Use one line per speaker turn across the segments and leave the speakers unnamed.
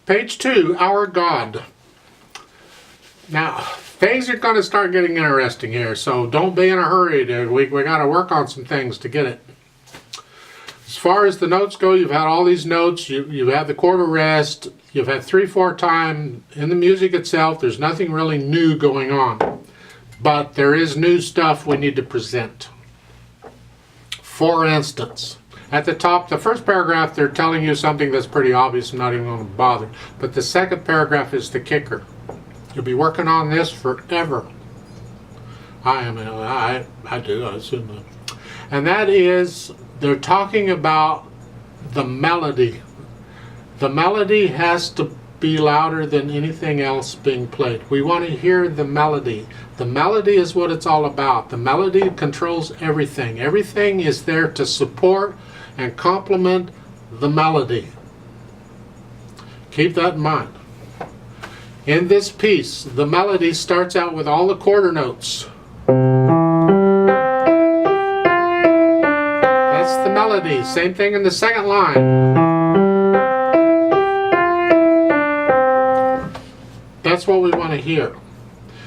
Page 2, Our God. Now, things are going to start getting interesting here, so don't be in a hurry. We got to work on some things to get it. As far as the notes go, you've had all these notes. You have the chord arrest. You've had 3/4 time in the music itself. There's nothing really new going on, but there is new stuff we need to present. For instance, at the top, the first paragraph, they're telling you something that's pretty obvious. I'm not even going to bother. But the second paragraph is the kicker. You'll be working on this forever. I assume that. And that is, they're talking about the melody. The melody has to be louder than anything else being played. We want to hear the melody. The melody is what it's all about. The melody controls everything. Everything is there to support and complement the melody. Keep that in mind. In this piece, the melody starts out with all the quarter notes. That's the melody. Same thing in the second line. That's what we want to hear.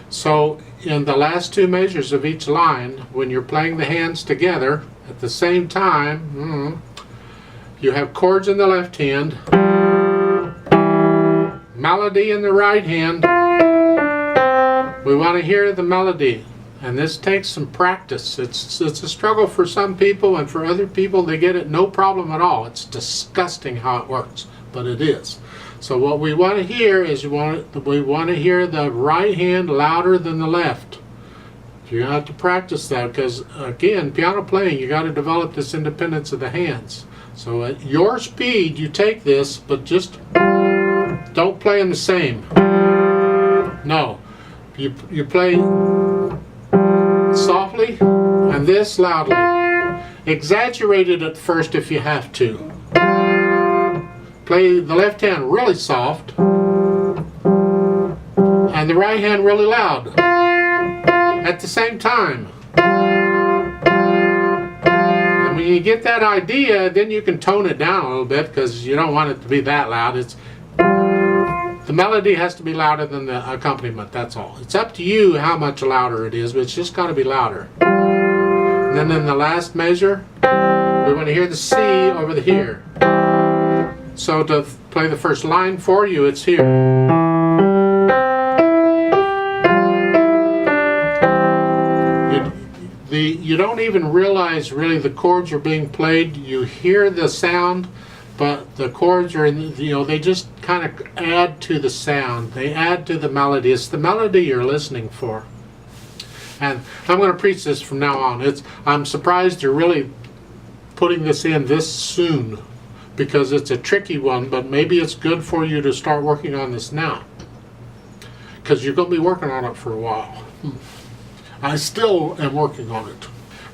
So in the last two measures of each line, when you're playing the hands together at the same time, you have chords in the left hand, melody in the right hand. We want to hear the melody, and this takes some practice. It's a struggle for some people, and for other people they get it no problem at all. It's disgusting how it works, but it is. So what we want to hear is we want to hear the right hand louder than the left. You have to practice that because, again, piano playing, you got to develop this independence of the hands. So at your speed, you take this, but just don't play in the same. No, you play softly and this loudly. Exaggerate it at first if you have to. Play the left hand really soft and the right hand really loud at the same time. And when you get that idea, then you can tone it down a little bit because you don't want it to be that loud. The melody has to be louder than the accompaniment, that's all. It's up to you how much louder it is, but it's just got to be louder. And then in the last measure, we want to hear the C over the here. So to play the first line for you, it's here. You don't even realize really the chords are being played. You hear the sound, but the chords are they just kind of add to the sound. They add to the melody. It's the melody you're listening for. And I'm going to preach this from now on. I'm surprised you're really putting this in this soon, because it's a tricky one, but maybe it's good for you to start working on this now, because you're going to be working on it for a while. I still am working on it.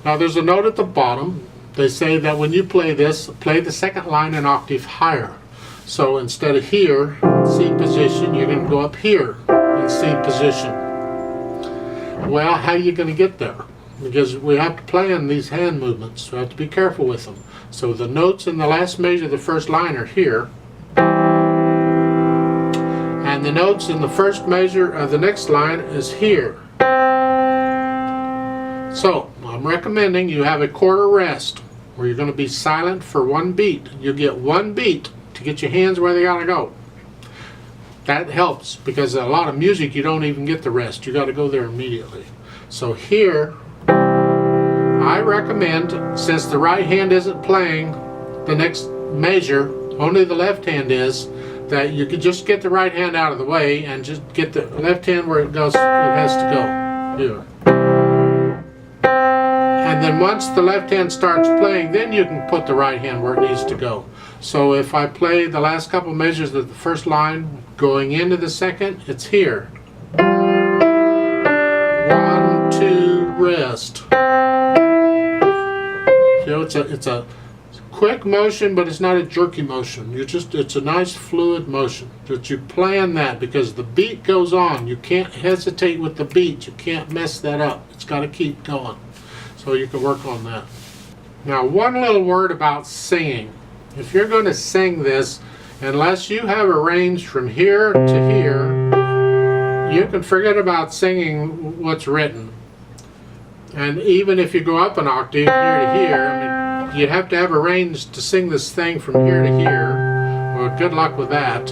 Now there's a note at the bottom. They say that when you play this, play the second line an octave higher. So instead of here, C position, you're going to go up here in C position. Well, how are you going to get there? Because we have to play in these hand movements, so we have to be careful with them. So the notes in the last measure of the first line are here. And the notes in the first measure of the next line is here. So I'm recommending you have a chord arrest where you're going to be silent for one beat. You get one beat to get your hands where they got to go. That helps, because a lot of music you don't even get the rest. You got to go there immediately. So here, I recommend, since the right hand isn't playing the next measure, only the left hand is, that you could just get the right hand out of the way and just get the left hand where it goes. It has to go here. And then once the left hand starts playing, then you can put the right hand where it needs to go. So if I play the last couple measures of the first line going into the second, it's here. 1, 2, rest. It's a quick motion, but it's not a jerky motion. It's a nice fluid motion. But you plan that because the beat goes on. You can't hesitate with the beat. You can't mess that up. It's got to keep going. So you can work on that. Now, one little word about singing. If you're going to sing this, Unless you have a range from here to here, you can forget about singing what's written. And even if you go up an octave here to here, I mean, you'd have to have a range to sing this thing from here to here. Well, good luck with that.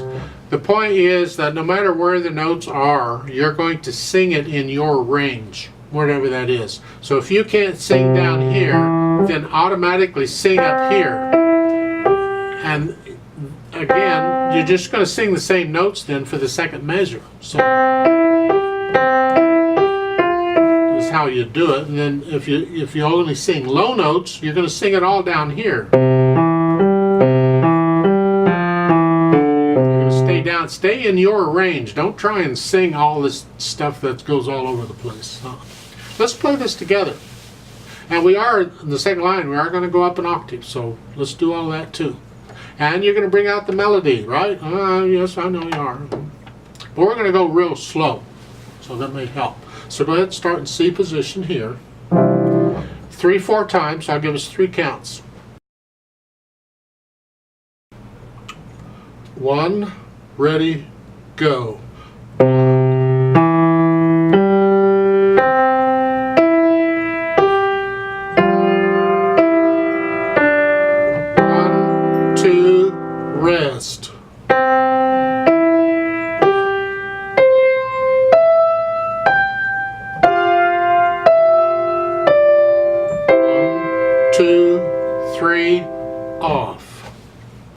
The point is that no matter where the notes are, you're going to sing it in your range, whatever that is. So if you can't sing down here, then automatically sing up here. And again, you're just going to sing the same notes then for the second measure. So this is how you do it. And then if you only sing low notes, you're going to sing it all down here. You're going to stay down, stay in your range. Don't try and sing all this stuff that goes all over the place. Let's play this together. And we are, in the second line, we are going to go up an octave. So let's do all that too. And you're going to bring out the melody, right? Yes, I know you are. But we're going to go real slow, so that may help. So go ahead and start in C position here. 3-4 times, I'll give us 3 counts. 1, ready, go.